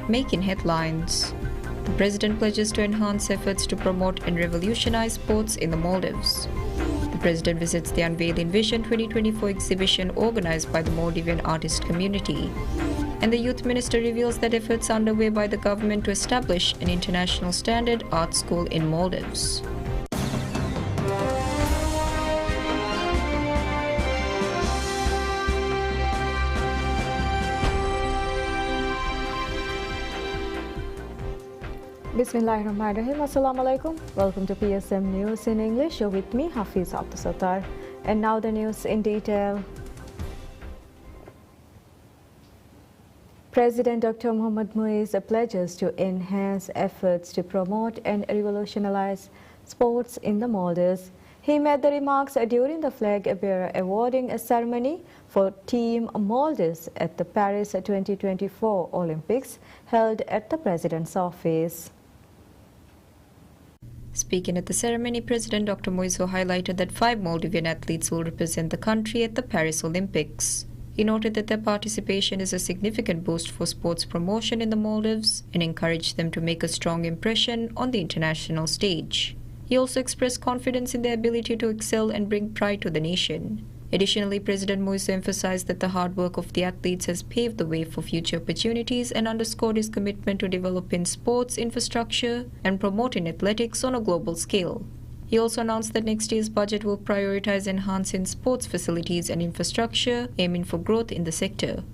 making headlines. The president pledges to enhance efforts to promote and revolutionize sports in the Maldives. The president visits the Unveiling Vision 2024 exhibition organized by the Maldivian artist community. And the youth minister reveals that efforts are underway by the government to establish an international standard art school in Maldives. Bismillahirrahmanirrahim. Assalamu alaikum. Welcome to PSM News in English. You're with me, Hafiz Abdusatar. And now the news in detail. President Dr. Mohammad Muiz pledges to enhance efforts to promote and revolutionize sports in the Maldives. He made the remarks during the flag-bearer awarding ceremony for Team Maldives at the Paris 2024 Olympics held at the President's office. Speaking at the ceremony, President Dr. Muiz highlighted that 5 Maldivian athletes will represent the country at the Paris Olympics. He noted that their participation is a significant boost for sports promotion in the Maldives and encouraged them to make a strong impression on the international stage. He also expressed confidence in their ability to excel and bring pride to the nation. Additionally, President Muiz emphasized that the hard work of the athletes has paved the way for future opportunities and underscored his commitment to developing sports infrastructure and promoting athletics on a global scale. He also announced that next year's budget will prioritize enhancing sports facilities and infrastructure, aiming for growth in the sector.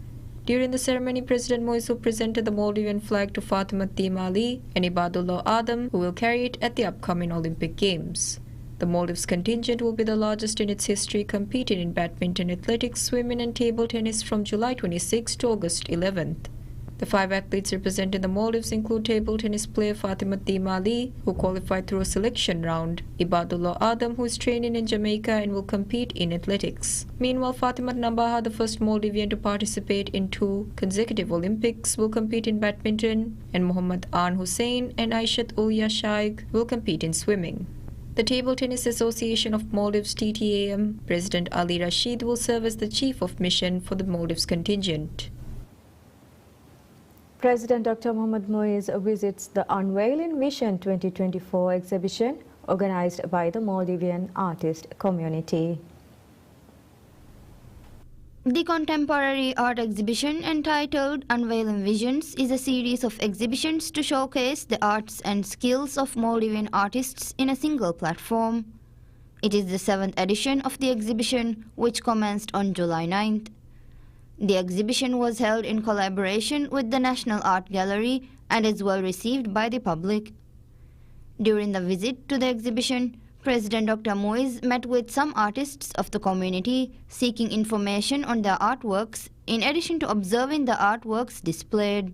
During the ceremony, President Muiz presented the Maldivian flag to Fatima Ali and Ibadullah Adam, who will carry it at the upcoming Olympic Games. The Maldives contingent will be the largest in its history, competing in badminton, athletics, swimming and table tennis from July 26 to August 11th. The 5 athletes representing the Maldives include table tennis player Fatima Ali, who qualified through a selection round, Ibadullah Adam, who is training in Jamaica and will compete in athletics. Meanwhile, Fatima Nambaha, the first Maldivian to participate in 2 consecutive Olympics, will compete in badminton, and Muhammad An Hussein and Aishat Ulya Shaikh will compete in swimming. The Table Tennis Association of Maldives TTAM President Ali Rashid will serve as the Chief of Mission for the Maldives contingent. President Dr. Mohammad Muiz visits the Unveiling Vision 2024 exhibition organized by the Maldivian artist community. The contemporary art exhibition entitled Unveiling Visions is a series of exhibitions to showcase the arts and skills of Maldivian artists in a single platform. It is the 7th edition of the exhibition, which commenced on July 9th. The exhibition was held in collaboration with the National Art Gallery and is well received by the public. During the visit to the exhibition, President Dr. Muiz met with some artists of the community seeking information on their artworks in addition to observing the artworks displayed.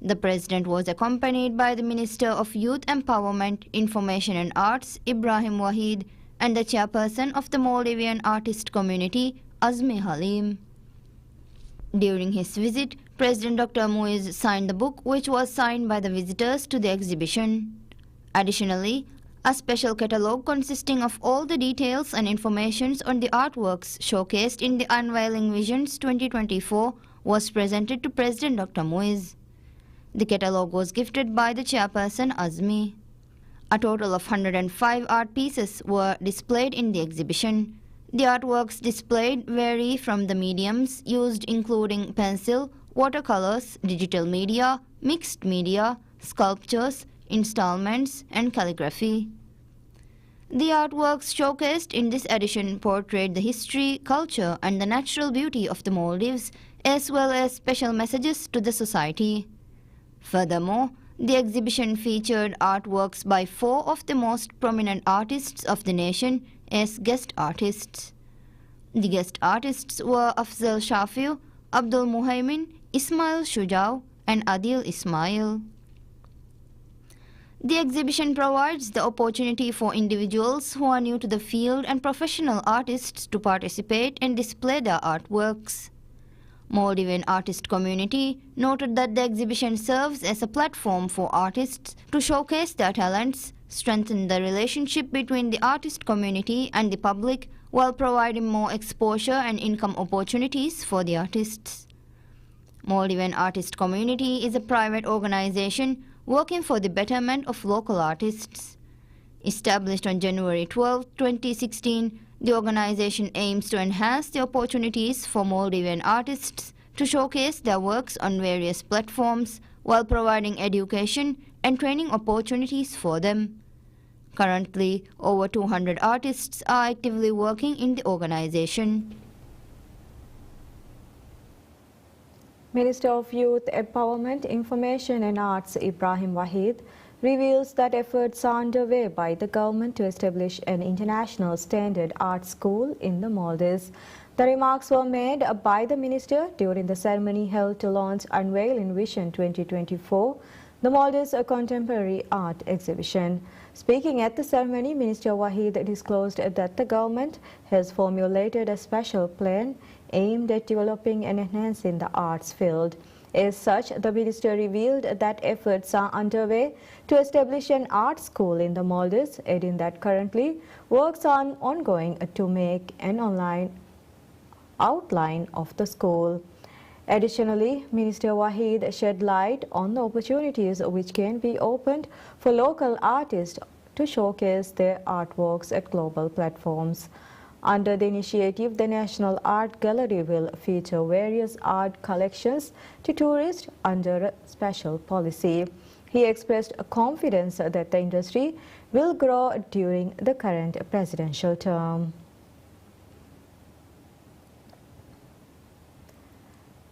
The President was accompanied by the Minister of Youth Empowerment, Information and Arts, Ibrahim Wahid, and the chairperson of the Maldivian artist community, Azmi Halim. During his visit, President Dr. Muiz signed the book, which was signed by the visitors to the exhibition. Additionally, a special catalogue consisting of all the details and informations on the artworks showcased in the Unveiling Visions 2024 was presented to President Dr. Muiz. The catalogue was gifted by the chairperson Azmi. A total of 105 art pieces were displayed in the exhibition. The artworks displayed vary from the mediums used, including pencil, watercolors, digital media, mixed media, sculptures, installments, and calligraphy. The artworks showcased in this edition portrayed the history, culture, and the natural beauty of the Maldives, as well as special messages to the society. Furthermore, the exhibition featured artworks by 4 of the most prominent artists of the nation as guest artists. The guest artists were Afzal Shafiu, Abdul Muhaimin, Ismail Shujau, and Adil Ismail. The exhibition provides the opportunity for individuals who are new to the field and professional artists to participate and display their artworks. Maldivian artist community noted that the exhibition serves as a platform for artists to showcase their talents, strengthen the relationship between the artist community and the public, while providing more exposure and income opportunities for the artists. Maldivian Artist Community is a private organization working for the betterment of local artists. Established on January 12, 2016, the organization aims to enhance the opportunities for Maldivian artists to showcase their works on various platforms while providing education and training opportunities for them. Currently, over 200 artists are actively working in the organization. Minister of Youth Empowerment, Information and Arts Ibrahim Wahid reveals that efforts are underway by the government to establish an international standard art school in the Maldives. The remarks were made by the minister during the ceremony held to launch Unveiling Vision 2024, the Maldives Contemporary Art Exhibition. Speaking at the ceremony, Minister Wahid disclosed that the government has formulated a special plan aimed at developing and enhancing the arts field. As such, the minister revealed that efforts are underway to establish an art school in the Maldives, adding that currently works are ongoing to make an online outline of the school. Additionally, Minister Wahid shed light on the opportunities which can be opened for local artists to showcase their artworks at global platforms. Under the initiative, the National Art Gallery will feature various art collections to tourists under a special policy. He expressed a confidence that the industry will grow during the current presidential term.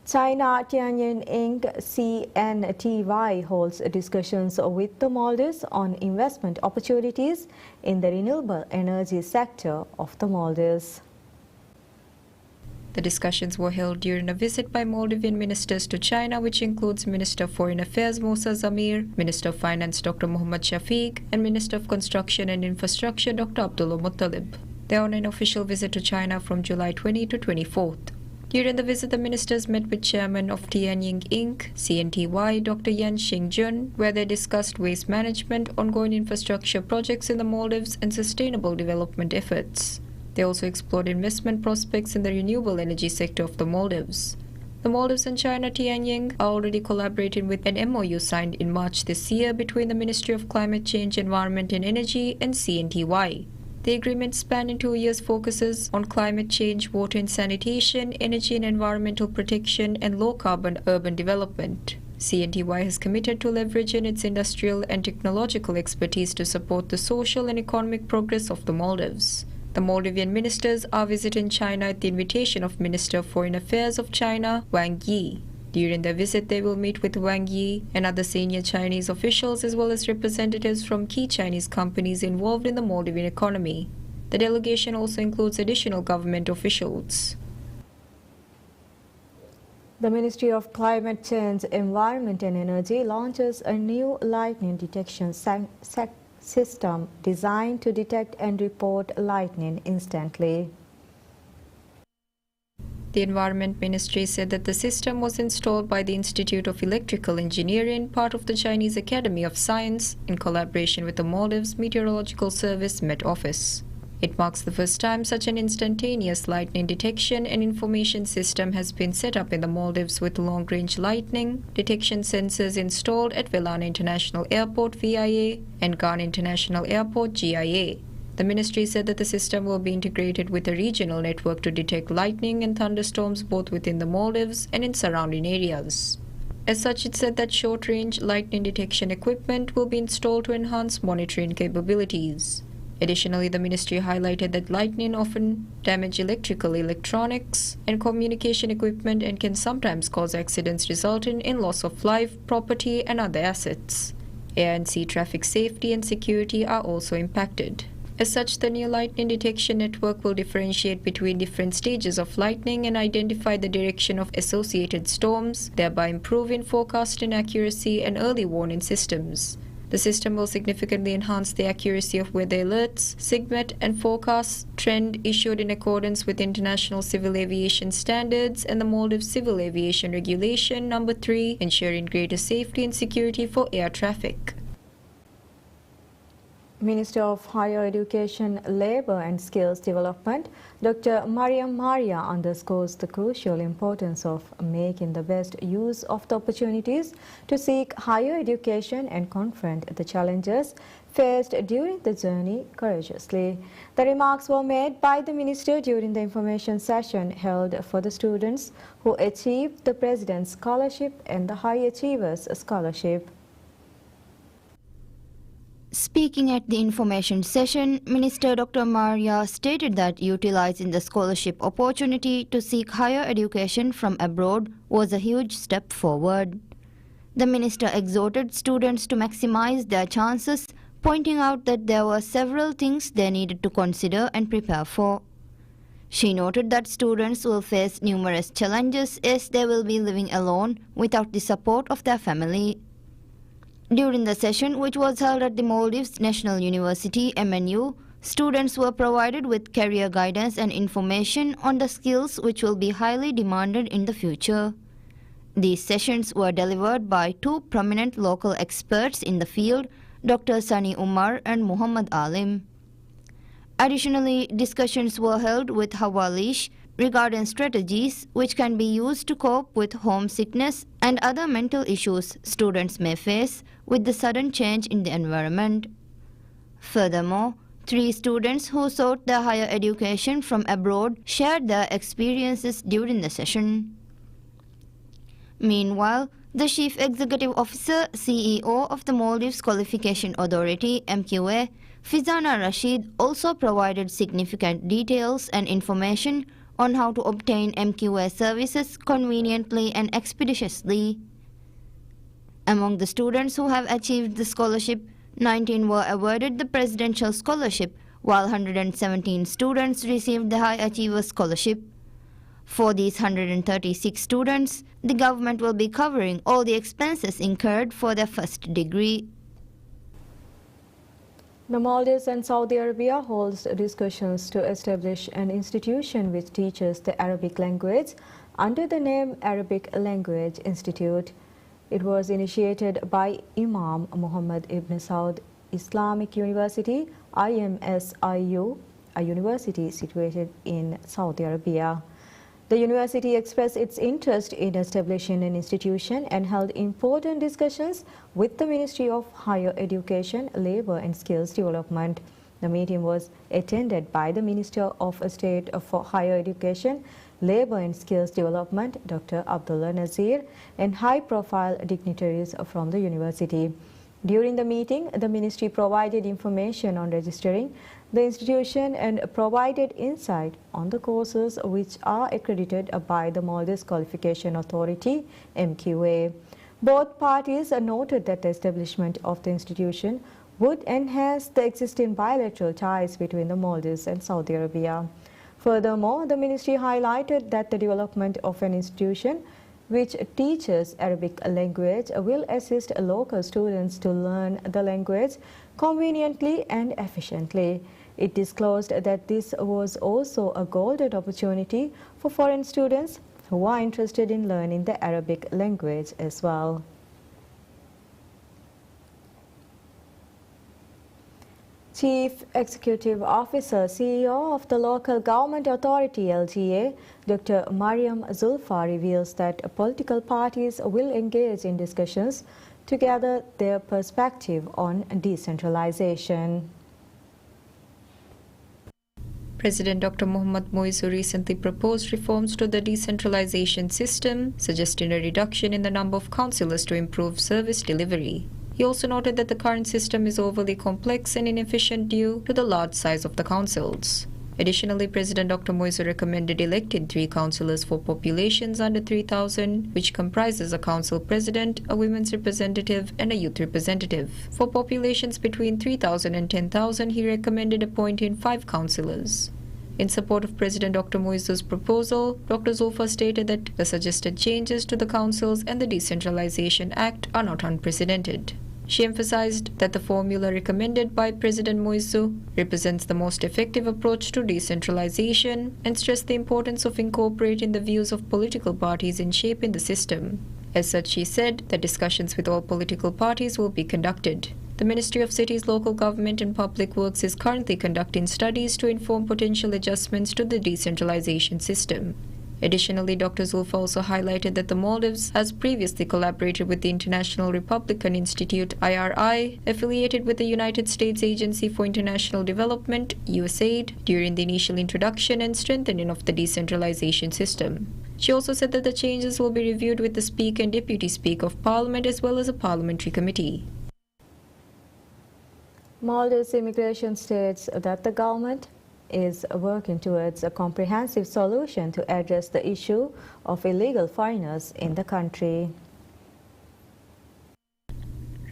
China Tianyin Inc. CNTY holds discussions with the Maldives on investment opportunities in the renewable energy sector of the Maldives. The discussions were held during a visit by Maldivian ministers to China, which includes Minister of Foreign Affairs Musa Zamir, Minister of Finance Dr. Muhammad Shafiq, and Minister of Construction and Infrastructure Dr. Abdullah Muttalib. They are on an official visit to China from July 20 to 24th. During the visit, the ministers met with Chairman of Tianyin Inc., CNTY, Dr. Yan Xingjun, where they discussed waste management, ongoing infrastructure projects in the Maldives, and sustainable development efforts. They also explored investment prospects in the renewable energy sector of the Maldives. The Maldives and China Tianyin are already collaborating with an MOU signed in March this year between the Ministry of Climate Change, Environment and Energy and CNTY. The agreement spanning 2 years focuses on climate change, water and sanitation, energy and environmental protection, and low-carbon urban development. CNTY has committed to leveraging its industrial and technological expertise to support the social and economic progress of the Maldives. The Maldivian ministers are visiting China at the invitation of Minister of Foreign Affairs of China, Wang Yi. During their visit, they will meet with Wang Yi and other senior Chinese officials as well as representatives from key Chinese companies involved in the Maldivian economy. The delegation also includes additional government officials. The Ministry of Climate Change, Environment and Energy launches a new lightning detection system designed to detect and report lightning instantly. The Environment Ministry said that the system was installed by the Institute of Electrical Engineering, part of the Chinese Academy of Science, in collaboration with the Maldives Meteorological Service Met Office. It marks the first time such an instantaneous lightning detection and information system has been set up in the Maldives, with long-range lightning detection sensors installed at Velana International Airport VIA and Garn International Airport GIA. The ministry said that the system will be integrated with a regional network to detect lightning and thunderstorms both within the Maldives and in surrounding areas. As such, it said that short-range lightning detection equipment will be installed to enhance monitoring capabilities. Additionally, the ministry highlighted that lightning often damage electronics, and communication equipment and can sometimes cause accidents resulting in loss of life, property, and other assets. Air and sea traffic safety and security are also impacted. As such, the new lightning detection network will differentiate between different stages of lightning and identify the direction of associated storms, thereby improving forecasting accuracy and early warning systems. The system will significantly enhance the accuracy of weather alerts, SIGMET, and forecasts trend issued in accordance with International Civil Aviation Standards and the Maldives Civil Aviation Regulation No. 3, ensuring greater safety and security for air traffic. Minister of Higher Education, Labour and Skills Development, Dr. Mariam Maria underscores the crucial importance of making the best use of the opportunities to seek higher education and confront the challenges faced during the journey courageously. The remarks were made by the Minister during the information session held for the students who achieved the President's Scholarship and the High Achievers Scholarship. Speaking at the information session, Minister Dr. Maria stated that utilizing the scholarship opportunity to seek higher education from abroad was a huge step forward. The minister exhorted students to maximize their chances, pointing out that there were several things they needed to consider and prepare for. She noted that students will face numerous challenges as they will be living alone without the support of their family. During the session, which was held at the Maldives National University, MNU, students were provided with career guidance and information on the skills which will be highly demanded in the future. These sessions were delivered by two prominent local experts in the field, Dr. Sani Umar and Muhammad Alim. Additionally, discussions were held with Hawalish regarding strategies which can be used to cope with homesickness and other mental issues students may face with the sudden change in the environment. Furthermore, 3 students who sought their higher education from abroad shared their experiences during the session. Meanwhile, the Chief Executive Officer CEO of the Maldives Qualification Authority MQA, Fizana Rashid, also provided significant details and information on how to obtain MQA services conveniently and expeditiously. Among the students who have achieved the scholarship, 19 were awarded the Presidential Scholarship, while 117 students received the High Achievers Scholarship. For these 136 students, the government will be covering all the expenses incurred for their first degree. The Maldives and Saudi Arabia holds discussions to establish an institution which teaches the Arabic language under the name Arabic Language Institute. It was initiated by Imam Muhammad Ibn Saud Islamic University, IMSIU, a university situated in Saudi Arabia. The university expressed its interest in establishing an institution and held important discussions with the Ministry of Higher Education, Labour and Skills Development. The meeting was attended by the Minister of State for Higher Education, Labour and Skills Development, Dr. Abdullah Nazir, and high-profile dignitaries from the university. During the meeting, the ministry provided information on registering the institution and provided insight on the courses which are accredited by the Maldives Qualification Authority, MQA. Both parties noted that the establishment of the institution would enhance the existing bilateral ties between the Maldives and Saudi Arabia. Furthermore, the ministry highlighted that the development of an institution which teaches Arabic language will assist local students to learn the language conveniently and efficiently. It disclosed that this was also a golden opportunity for foreign students who are interested in learning the Arabic language as well. Chief Executive Officer, CEO of the Local Government Authority LGA, Dr. Mariam Zulfa reveals that political parties will engage in discussions to gather their perspective on decentralization. President Dr. Mohammad Moizu recently proposed reforms to the decentralization system, suggesting a reduction in the number of councillors to improve service delivery. He also noted that the current system is overly complex and inefficient due to the large size of the councils. Additionally, President Dr. Moizu recommended electing 3 councillors for populations under 3,000, which comprises a council president, a women's representative, and a youth representative. For populations between 3,000 and 10,000, he recommended appointing 5 councillors. In support of President Dr. Moizu's proposal, Dr. Zulfa stated that the suggested changes to the councils and the Decentralization Act are not unprecedented. She emphasized that the formula recommended by President Moizu represents the most effective approach to decentralization and stressed the importance of incorporating the views of political parties in shaping the system. As such, she said that discussions with all political parties will be conducted. The Ministry of Cities, Local Government and Public Works is currently conducting studies to inform potential adjustments to the decentralization system. Additionally, Dr. Zulfa also highlighted that the Maldives has previously collaborated with the International Republican Institute IRI, affiliated with the United States Agency for International Development USAID, during the initial introduction and strengthening of the decentralization system. She also said that the changes will be reviewed with the Speaker and Deputy Speaker of Parliament as well as a parliamentary committee. Maldives immigration states that the government is working towards a comprehensive solution to address the issue of illegal foreigners in the country.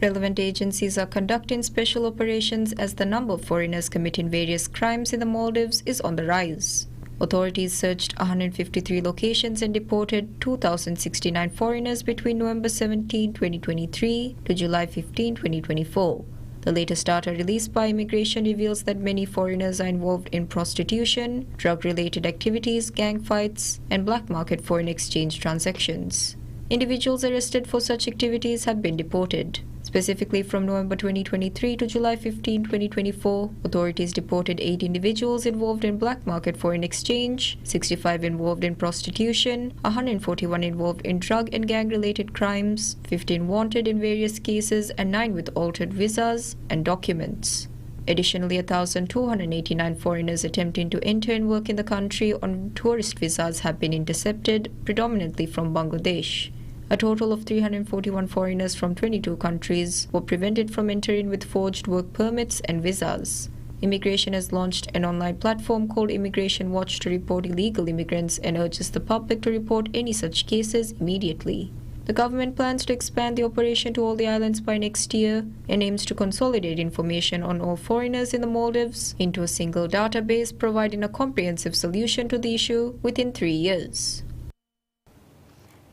Relevant agencies are conducting special operations as the number of foreigners committing various crimes in the Maldives is on the rise. Authorities searched 153 locations and deported 2,069 foreigners between November 17, 2023 to July 15, 2024. The latest data released by Immigration reveals that many foreigners are involved in prostitution, drug-related activities, gang fights, and black market foreign exchange transactions. Individuals arrested for such activities have been deported. Specifically, from November 2023 to July 15, 2024, authorities deported 8 individuals involved in black market foreign exchange, 65 involved in prostitution, 141 involved in drug and gang-related crimes, 15 wanted in various cases, and 9 with altered visas and documents. Additionally, 1,289 foreigners attempting to enter and work in the country on tourist visas have been intercepted, predominantly from Bangladesh. A total of 341 foreigners from 22 countries were prevented from entering with forged work permits and visas. Immigration has launched an online platform called Immigration Watch to report illegal immigrants and urges the public to report any such cases immediately. The government plans to expand the operation to all the islands by next year and aims to consolidate information on all foreigners in the Maldives into a single database, providing a comprehensive solution to the issue within 3 years.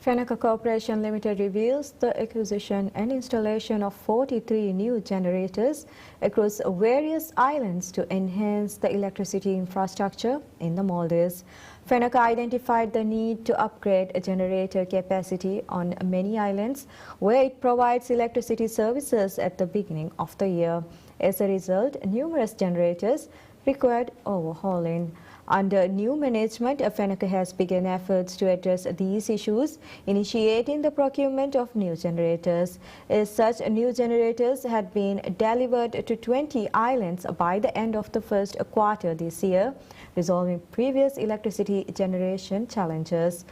Fenaka Corporation Limited reveals the acquisition and installation of 43 new generators across various islands to enhance the electricity infrastructure in the Maldives. Fenaka identified the need to upgrade generator capacity on many islands where it provides electricity services at the beginning of the year. As a result, numerous generators required overhauling. Under new management, Fenaka has begun efforts to address these issues, initiating the procurement of new generators. As such, new generators had been delivered to 20 islands by the end of the first quarter this year, resolving previous electricity generation challenges.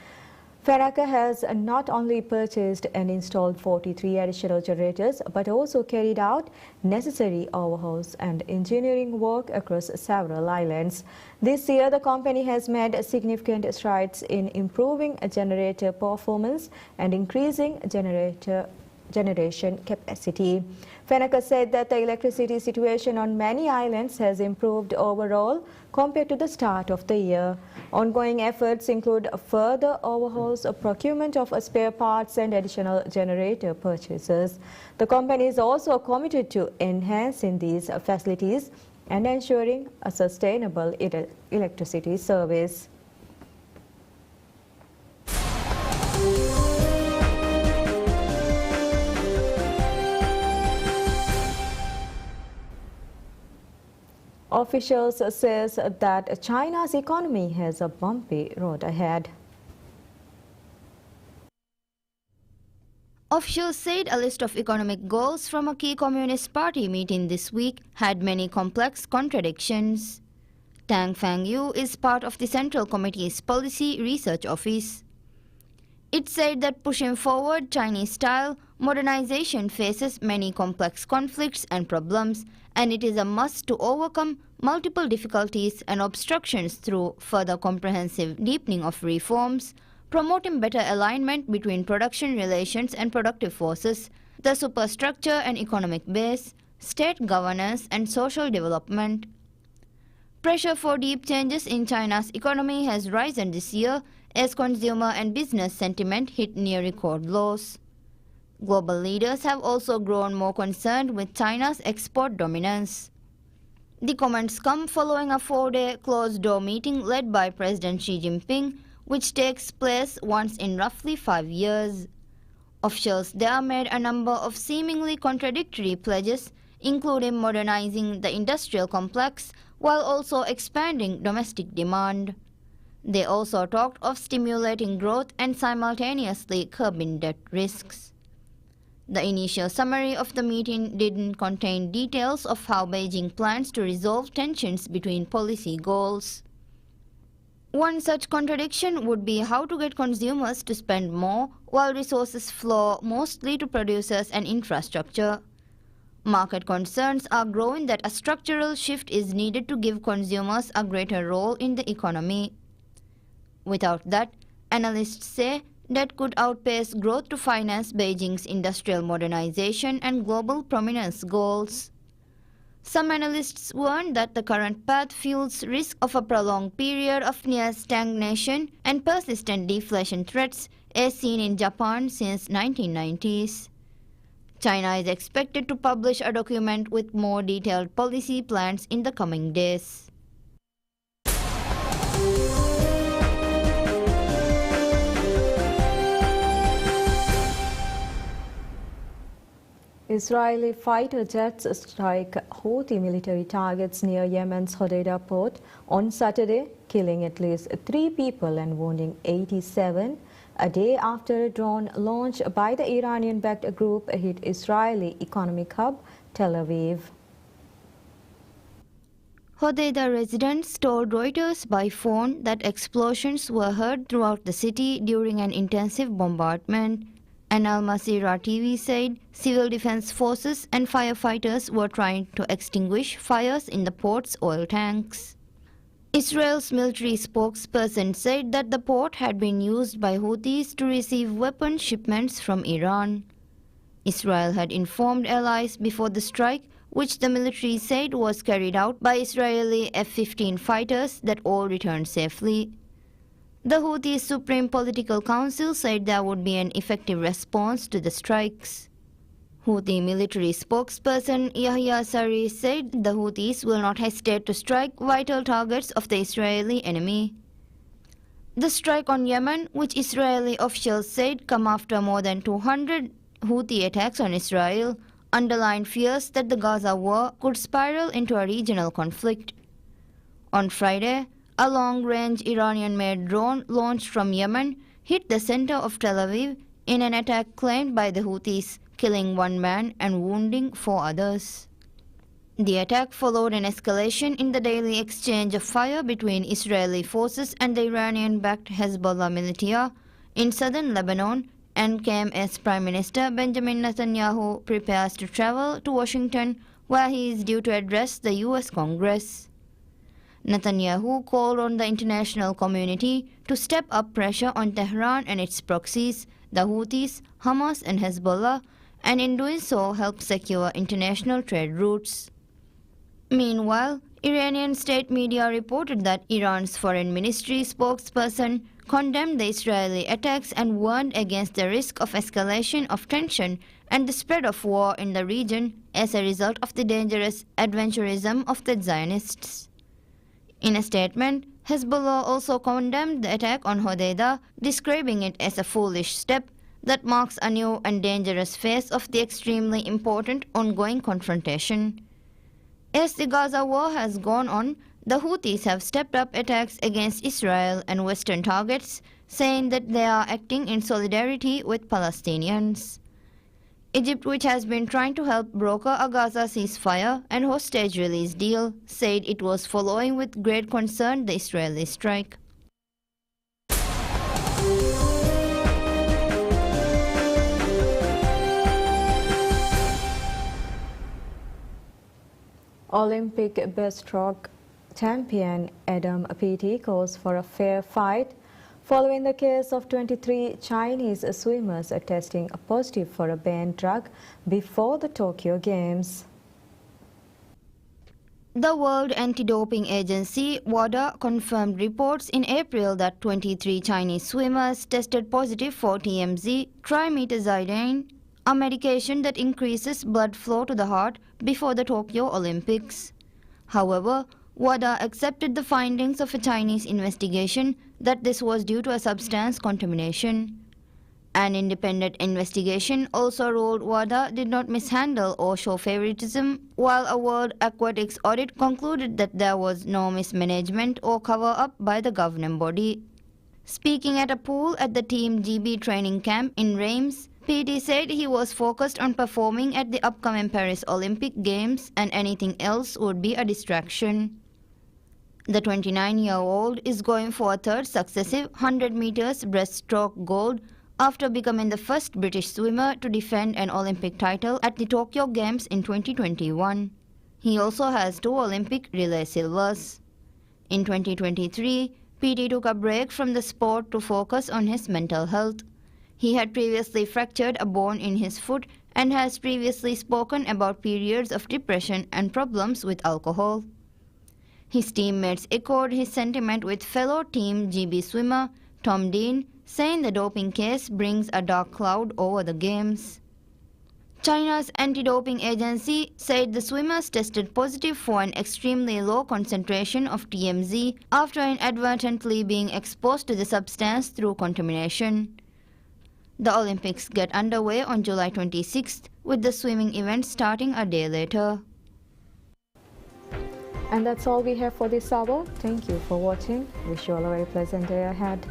Fenaka has not only purchased and installed 43 additional generators, but also carried out necessary overhauls and engineering work across several islands. This year, the company has made significant strides in improving generator performance and increasing generation capacity. Fenaka said that the electricity situation on many islands has improved overall compared to the start of the year. Ongoing efforts include further overhauls, procurement of spare parts and additional generator purchases. The company is also committed to enhancing these facilities and ensuring a sustainable electricity service. Officials says that China's economy has a bumpy road ahead. Officials said a list of economic goals from a key Communist Party meeting this week had many complex contradictions. Tang Fangyu is part of the Central Committee's Policy Research Office. It said that pushing forward Chinese-style modernization faces many complex conflicts and problems, and it is a must to overcome multiple difficulties and obstructions through further comprehensive deepening of reforms, promoting better alignment between production relations and productive forces, the superstructure and economic base, state governance and social development. Pressure for deep changes in China's economy has risen this year as consumer and business sentiment hit near record lows. Global leaders have also grown more concerned with China's export dominance. The comments come following a 4-day closed-door meeting led by President Xi Jinping, which takes place once in roughly 5 years. Officials there made a number of seemingly contradictory pledges, including modernizing the industrial complex while also expanding domestic demand. They also talked of stimulating growth and simultaneously curbing debt risks. The initial summary of the meeting didn't contain details of how Beijing plans to resolve tensions between policy goals. One such contradiction would be how to get consumers to spend more while resources flow mostly to producers and infrastructure. Market concerns are growing that a structural shift is needed to give consumers a greater role in the economy. Without that, analysts say that could outpace growth to finance Beijing's industrial modernization and global prominence goals. Some analysts warn that the current path fuels risk of a prolonged period of near stagnation and persistent deflation threats as seen in Japan since 1990s. China is expected to publish a document with more detailed policy plans in the coming days. Israeli fighter jets strike Houthi military targets near Yemen's Hodeidah port on Saturday, killing at least 3 people and wounding 87, a day after a drone launched by the Iranian-backed group hit Israeli economic hub, Tel Aviv. Hodeidah residents told Reuters by phone that explosions were heard throughout the city during an intensive bombardment. And Al Masirah TV said civil defense forces and firefighters were trying to extinguish fires in the port's oil tanks. Israel's military spokesperson said that the port had been used by Houthis to receive weapon shipments from Iran. Israel had informed allies before the strike, which the military said was carried out by Israeli F-15 fighters that all returned safely. The Houthi Supreme Political Council said there would be an effective response to the strikes. Houthi military spokesperson Yahya Sari said the Houthis will not hesitate to strike vital targets of the Israeli enemy. The strike on Yemen, which Israeli officials said come after more than 200 Houthi attacks on Israel, underlined fears that the Gaza war could spiral into a regional conflict. On Friday, a long-range Iranian-made drone launched from Yemen hit the center of Tel Aviv in an attack claimed by the Houthis, killing 1 man and wounding 4 others. The attack followed an escalation in the daily exchange of fire between Israeli forces and the Iranian-backed Hezbollah militia in southern Lebanon and came as Prime Minister Benjamin Netanyahu prepares to travel to Washington, where he is due to address the U.S. Congress. Netanyahu called on the international community to step up pressure on Tehran and its proxies, the Houthis, Hamas and Hezbollah, and in doing so help secure international trade routes. Meanwhile, Iranian state media reported that Iran's foreign ministry spokesperson condemned the Israeli attacks and warned against the risk of escalation of tension and the spread of war in the region as a result of the dangerous adventurism of the Zionists. In a statement, Hezbollah also condemned the attack on Hodeidah, describing it as a foolish step that marks a new and dangerous phase of the extremely important ongoing confrontation. As the Gaza war has gone on, the Houthis have stepped up attacks against Israel and Western targets, saying that they are acting in solidarity with Palestinians. Egypt, which has been trying to help broker a Gaza ceasefire and hostage release deal, said it was following with great concern the Israeli strike. Olympic breaststroke champion Adam Peaty calls for a fair fight following the case of 23 Chinese swimmers testing positive for a banned drug before the Tokyo Games. The World Anti-Doping Agency, WADA, confirmed reports in April that 23 Chinese swimmers tested positive for TMZ, trimetazidine, a medication that increases blood flow to the heart before the Tokyo Olympics. However, WADA accepted the findings of a Chinese investigation that this was due to a substance contamination. An independent investigation also ruled WADA did not mishandle or show favoritism, while a World Aquatics audit concluded that there was no mismanagement or cover-up by the governing body. Speaking at a pool at the Team GB training camp in Reims, PT said he was focused on performing at the upcoming Paris Olympic Games and anything else would be a distraction. The 29-year-old is going for a third successive 100 meters breaststroke gold after becoming the first British swimmer to defend an Olympic title at the Tokyo Games in 2021. He also has 2 Olympic relay silvers. In 2023, PT took a break from the sport to focus on his mental health. He had previously fractured a bone in his foot and has previously spoken about periods of depression and problems with alcohol. His teammates echoed his sentiment with fellow Team GB swimmer Tom Dean, saying the doping case brings a dark cloud over the Games. China's anti-doping agency said the swimmers tested positive for an extremely low concentration of TMZ after inadvertently being exposed to the substance through contamination. The Olympics get underway on July 26th, with the swimming event starting a day later. And that's all we have for this hour. Thank you for watching. Wish you all a very pleasant day ahead.